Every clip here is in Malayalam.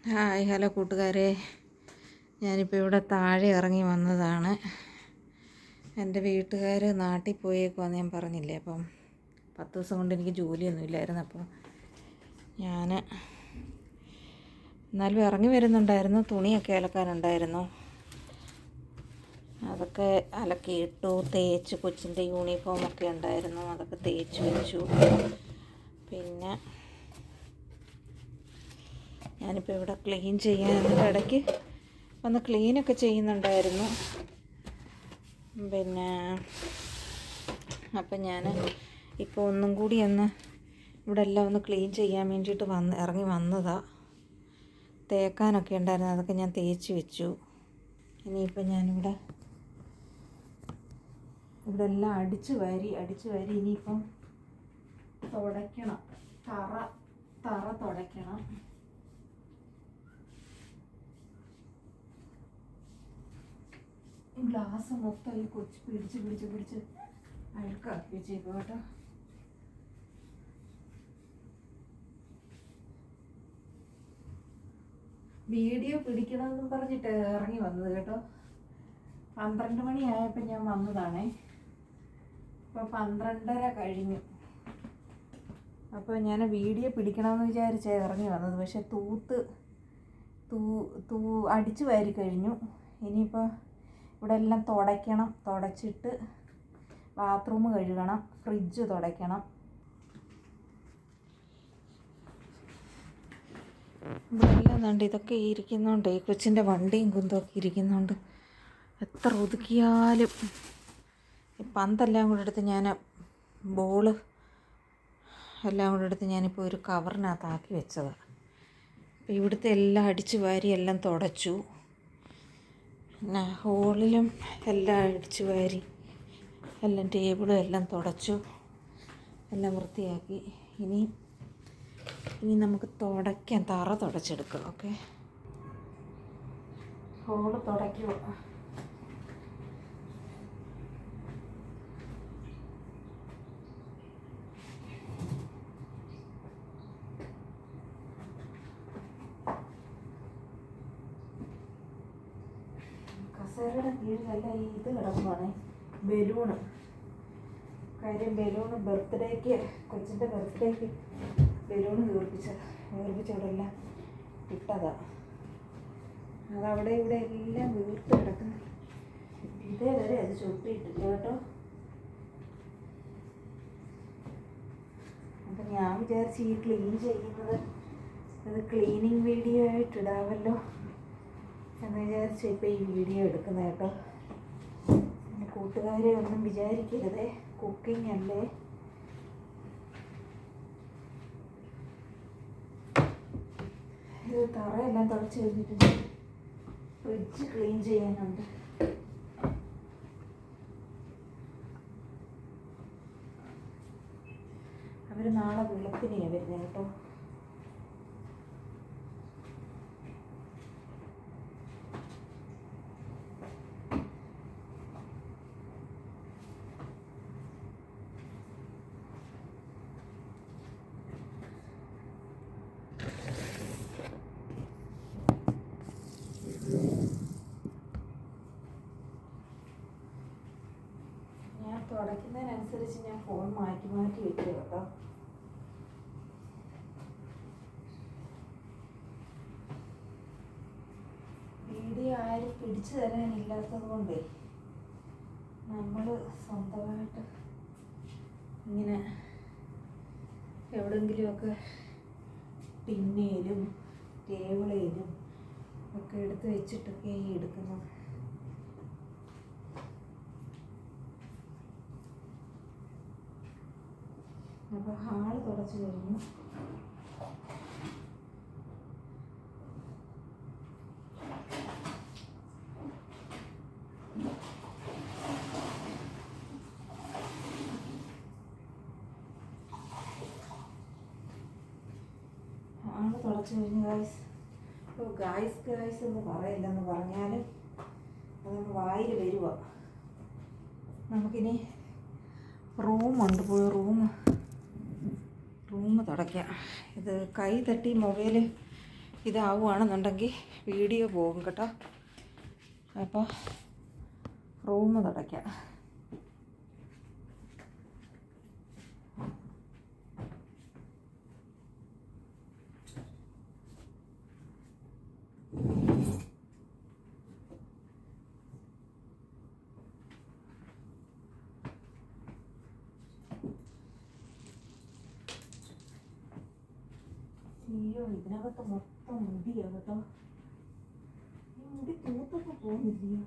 ഹായ് ഹലോ കൂട്ടുകാരെ, ഞാനിപ്പോൾ ഇവിടെ താഴെ ഇറങ്ങി വന്നതാണ്. എൻ്റെ വീട്ടുകാർ നാട്ടിൽ പോയേക്കുവാന്ന് ഞാൻ പറഞ്ഞില്ലേ. അപ്പം 10 ദിവസം കൊണ്ട് എനിക്ക് ജോലിയൊന്നും ഇല്ലായിരുന്നു. അപ്പോൾ ഞാൻ എന്നാലും ഇറങ്ങി വരുന്നുണ്ടായിരുന്നു. തുണിയൊക്കെ അലക്കാനുണ്ടായിരുന്നു, അതൊക്കെ അലക്കിയിട്ടു. തേച്ച് കൊച്ചിൻ്റെ യൂണിഫോമൊക്കെ ഉണ്ടായിരുന്നു, അതൊക്കെ തേച്ച് വെച്ചു. പിന്നെ ഞാനിപ്പോൾ ഇവിടെ ക്ലീൻ ചെയ്യാൻ ഇടയ്ക്ക് വന്ന് ക്ലീനൊക്കെ ചെയ്യുന്നുണ്ടായിരുന്നു. പിന്നെ അപ്പം ഞാൻ ഇപ്പോൾ ഒന്നും കൂടി ഇവിടെ എല്ലാം ഒന്ന് ക്ലീൻ ചെയ്യാൻ വേണ്ടിയിട്ട് ഇറങ്ങി വന്നതാണ്. തേക്കാനൊക്കെ ഉണ്ടായിരുന്നു, അതൊക്കെ ഞാൻ തേച്ച് വെച്ചു. ഇനിയിപ്പോൾ ഞാനിവിടെ എല്ലാം അടിച്ച് വാരി ഇനിയിപ്പം തുടയ്ക്കണം. തറ തുടയ്ക്കണം. ഗ്ലാസ് മൊത്തം ഈ കൊച്ച് പിടിച്ച് അഴുക്കാക്കി വെച്ചേക്കും കേട്ടോ. വീഡിയോ പിടിക്കണമെന്നും പറഞ്ഞിട്ട് ഇറങ്ങി വന്നത് കേട്ടോ. 12 മണിയായപ്പോൾ ഞാൻ വന്നതാണേ. ഇപ്പോൾ 12:30 കഴിഞ്ഞു. അപ്പോൾ ഞാൻ വീഡിയോ പിടിക്കണമെന്ന് വിചാരിച്ചാണ് ഇറങ്ങി വന്നത്. പക്ഷെ അടിച്ചു വാരി കഴിഞ്ഞു. ഇനിയിപ്പോൾ ഇവിടെ എല്ലാം തുടയ്ക്കണം. തുടച്ചിട്ട് ബാത്റൂം കഴുകണം, ഫ്രിഡ്ജ് തുടയ്ക്കണം. ഇവിടെ എല്ലാം കണ്ട് ഇതൊക്കെ ഇരിക്കുന്നുണ്ട്. ഈ കൊച്ചിൻ്റെ വണ്ടിയും കുന്തമൊക്കെ ഇരിക്കുന്നുണ്ട്. എത്ര ഒതുക്കിയാലും ഈ പന്തെല്ലാം കൂടെ എടുത്ത് ബോള് എല്ലാം കൂടെ എടുത്ത് ഞാനിപ്പോൾ ഒരു കവറിനകത്താക്കി വെച്ചതാണ്. അപ്പോൾ ഇവിടുത്തെ എല്ലാം അടിച്ചു വാരി എല്ലാം തുടച്ചു. പിന്നെ ഹോളിലും എല്ലാം അടിച്ചു വാരി എല്ലാം ടേബിളും എല്ലാം തുടച്ചു, എല്ലാം വൃത്തിയാക്കി. ഇനി നമുക്ക് തുടയ്ക്കാം, തറ തുടച്ചെടുക്കാം. Okay, hall തുടയ്ക്കുക. കസേരയുടെ കീഴിലല്ല ഇത് കിടക്കുവാണ്, ബലൂണ്. കാര്യം ബലൂണ് കൊച്ചിൻ്റെ ബർത്ത്ഡേക്ക് ബലൂണ് വീർപ്പിച്ചവിടെ എല്ലാം ഇട്ടതാണ്. അതവിടെ ഇവിടെ എല്ലാം വീർത്ത് കിടക്കുന്നു. ഇതേവരെ അത് ചൊട്ടിയിട്ടില്ല കേട്ടോ. അപ്പം ഞാൻ വിചാരിച്ച് ഈ ക്ലീൻ ചെയ്യുന്നത് അത് ക്ലീനിങ് വീഡിയോ ആയിട്ടിടാമല്ലോ എന്ന് വിചാരിച്ച് ഇപ്പോൾ ഈ വീഡിയോ എടുക്കുന്നത് കേട്ടോ. പിന്നെ കൂട്ടുകാരെ ഒന്നും വിചാരിക്കരുതേ, കുക്കിംഗ് അല്ലേ. ഇത് തറയെല്ലാം തുടച്ച് കഴിഞ്ഞിട്ടുണ്ട്. ഫ്രിഡ്ജ് ക്ലീൻ ചെയ്യാനുണ്ട്. അവർ നാളെ വെളുപ്പിനെയാണ് വരുന്നത് കേട്ടോ. തുടയ്ക്കുന്നതിനനുസരിച്ച് ഞാൻ ഫോൺ മാറ്റി വെക്കുക കേട്ടോ. വീഡിയോ ആരും പിടിച്ചു തരാനില്ലാത്തത് കൊണ്ടേ നമ്മൾ സ്വന്തമായിട്ട് ഇങ്ങനെ എവിടെയെങ്കിലുമൊക്കെ ടിന്നയിലും ടേബിളിലും ഒക്കെ എടുത്ത് വെച്ചിട്ടൊക്കെ എടുക്കുന്നത്. അപ്പോൾ ഹാള് തുടച്ച് കഴിഞ്ഞു. ഗായ്സ് എന്ന് പറയില്ലെന്ന് പറഞ്ഞാലും അതൊന്ന് വായിൽ വരുക. നമുക്കിനി റൂമുണ്ട്, പോയി റൂം തുടയ്ക്കാം. ഇത് കൈ തട്ടി മൊബൈൽ ഇതാവുകയാണെന്നുണ്ടെങ്കിൽ വീഡിയോ പോകും കേട്ടോ. അപ്പോൾ റൂം തുടയ്ക്കാം. അയ്യോ, ഇതിനകത്ത് മൊത്തം മുടിയാണ് കേട്ടോ. ഈ മുടി തൂത്തൊക്കെ പോകുന്നില്ലയോ?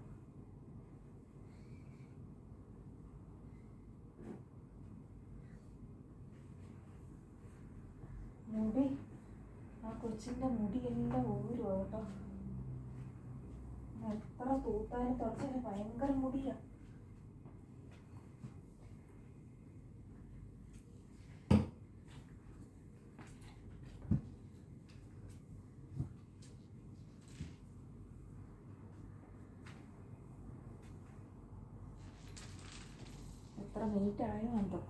മുടി, ആ കൊച്ചിൻ്റെ മുടിയെല്ലാം ഊരുവാ കേട്ടോ. എത്ര തൂത്താലും തുടച്ചാലും ഭയങ്കര മുടിയാണ്. എത്ര മിനിറ്റ് ആയോ എന്തോ.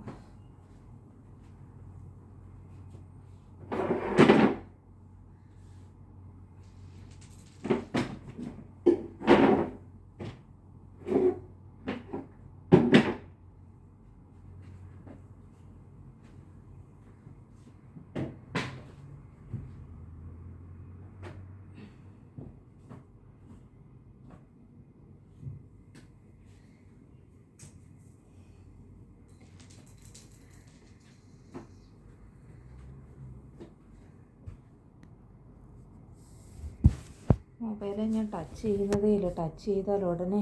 മൊബൈലിൽ ഞാൻ ടച്ച് ചെയ്യുന്നതേ ഇല്ല. ടച്ച് ചെയ്താൽ ഉടനെ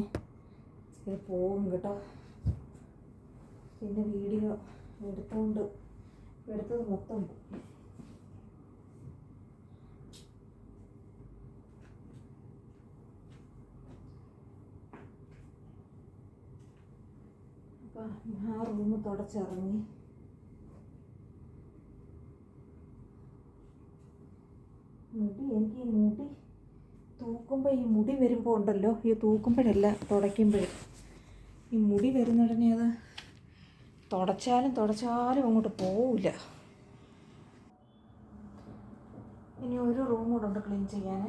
ഇത് പോകും കേട്ടോ. പിന്നെ വീഡിയോ എടുത്തത് മൊത്തം പോകും. അപ്പം ആ റൂം തുടച്ചിറങ്ങി. എനിക്ക് ഈ മുടി തൂക്കുമ്പോൾ, ഈ മുടി വരുമ്പോൾ ഉണ്ടല്ലോ, ഈ തൂക്കുമ്പോഴല്ല തുടയ്ക്കുമ്പോഴും ഈ മുടി വരുന്നുടനെ അത് തുടച്ചാലും അങ്ങോട്ട് പോവില്ല. ഇനി ഒരു റൂം കൂടെ ഉണ്ട് ക്ലീൻ ചെയ്യാൻ.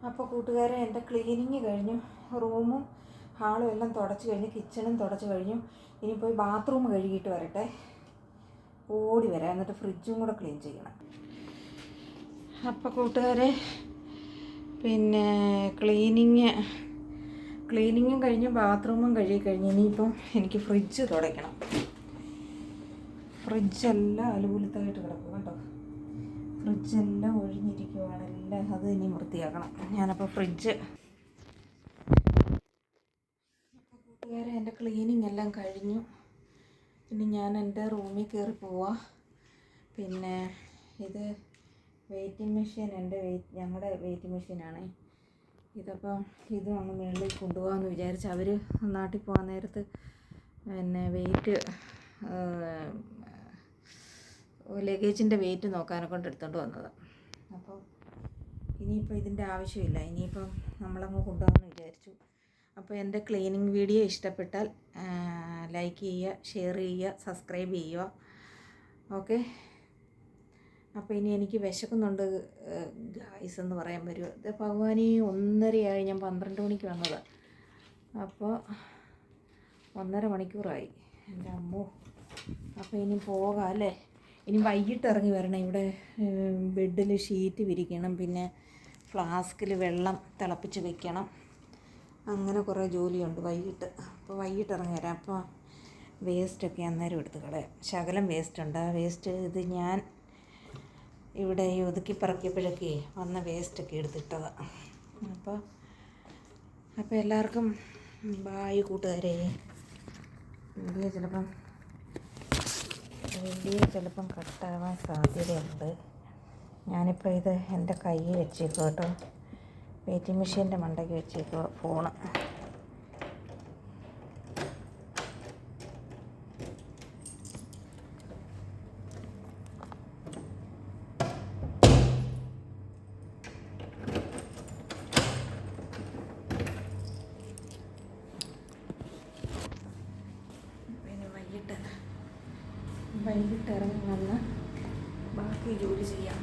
അപ്പോൾ കൂട്ടുകാരെ, എൻ്റെ ക്ലീനിങ് കഴിഞ്ഞു. റൂമും ഹാളും എല്ലാം തുടച്ച് കഴിഞ്ഞു. കിച്ചണും തുടച്ച് കഴിഞ്ഞു. ഇനി പോയി ബാത്റൂം കഴുകിയിട്ട് വരട്ടെ. ഓടി വരാം. എന്നിട്ട് ഫ്രിഡ്ജും കൂടെ ക്ലീൻ ചെയ്യണം. അപ്പോൾ കൂട്ടുകാരെ, പിന്നെ ക്ലീനിങ്ങും കഴിഞ്ഞു, ബാത്റൂമും കഴുകി കഴിഞ്ഞു. ഇനിയിപ്പം എനിക്ക് ഫ്രിഡ്ജ് തുടയ്ക്കണം. ഫ്രിഡ്ജെല്ലാം അലുകുലത്തായിട്ട് കിടക്കും കേട്ടോ. ഫ്രിഡ്ജെല്ലാം ഒഴിഞ്ഞിരിക്കുവാണ്. എല്ലാം അത് ഇനി വൃത്തിയാക്കണം. ഞാനപ്പോൾ ഫ്രിഡ്ജ്, കൂട്ടുകാരെ, എൻ്റെ ക്ലീനിങ് എല്ലാം കഴിഞ്ഞു. ഇനി ഞാൻ എൻ്റെ റൂമിൽ കയറി പോവാം. പിന്നെ ഇത് വെയ്റ്റിംഗ് മെഷീൻ, ഞങ്ങളുടെ വെയ്റ്റിംഗ് മെഷീനാണ്. ഇതപ്പം ഇതും അങ്ങ് മുകളിൽ കൊണ്ടുപോകാമെന്ന് വിചാരിച്ച്. അവർ നാട്ടിൽ പോകാൻ നേരത്ത് പിന്നെ ലഗേജിൻ്റെ വെയിറ്റ് നോക്കാനെ കൊണ്ട് എടുത്തുകൊണ്ട് വന്നത്. അപ്പോൾ ഇനിയിപ്പോൾ ഇതിൻ്റെ ആവശ്യമില്ല. ഇനിയിപ്പം നമ്മളങ്ങ് കൊണ്ടുപോകാമെന്ന് വിചാരിച്ചു. അപ്പോൾ എൻ്റെ ക്ലീനിങ് വീഡിയോ ഇഷ്ടപ്പെട്ടാൽ ലൈക്ക് ചെയ്യുക, ഷെയർ ചെയ്യുക, സബ്സ്ക്രൈബ് ചെയ്യുക. ഓക്കെ. അപ്പോൾ ഇനി എനിക്ക് വിശക്കുന്നുണ്ട് ഗായ്സ് എന്ന് പറയാൻ വരുമോ. ഇത് ഭഗവാനീ 1:30 ഞാൻ 12 മണിക്ക് വന്നത്. അപ്പോൾ 1.5 മണിക്കൂറായി. എൻ്റെ അമ്മോ. അപ്പോൾ ഇനി പോകാം അല്ലേ. ഇനി വൈകിട്ട് ഇറങ്ങി വരണം. ഇവിടെ ബെഡിൽ ഷീറ്റ് വിരിക്കണം, പിന്നെ ഫ്ലാസ്കിൽ വെള്ളം തിളപ്പിച്ച് വെക്കണം, അങ്ങനെ കുറേ ജോലിയുണ്ട് വൈകിട്ട്. അപ്പോൾ വൈകിട്ട് ഇറങ്ങി വരാം. അപ്പോൾ വേസ്റ്റൊക്കെ അന്നേരം എടുത്ത് കളയാം. ശകലം വേസ്റ്റുണ്ട്. ആ വേസ്റ്റ് ഇത് ഞാൻ ഇവിടെ ഈ ഒതുക്കി പറക്കിയപ്പോഴൊക്കെ വന്ന വേസ്റ്റൊക്കെ എടുത്തിട്ടതാണ്. അപ്പോൾ എല്ലാവർക്കും ബായ് കൂട്ടുകാരെ. വീഡിയോ ചിലപ്പം കട്ടാവാൻ സാധ്യതയുണ്ട്. ഞാനിപ്പോൾ ഇത് എൻ്റെ കയ്യിൽ വെച്ചേക്കും കേട്ടോ. വെയിറ്റിംഗ് മെഷീൻ്റെ മണ്ടയ്ക്ക് വെച്ചേക്കുക ഫോണ്. പിന്നെ വൈകിട്ട് ഇറങ്ങി വന്ന് ബാക്കി ജോലി ചെയ്യാം.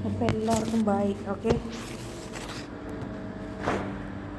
അപ്പോൾ എല്ലാവർക്കും ബൈ. ഓക്കെ.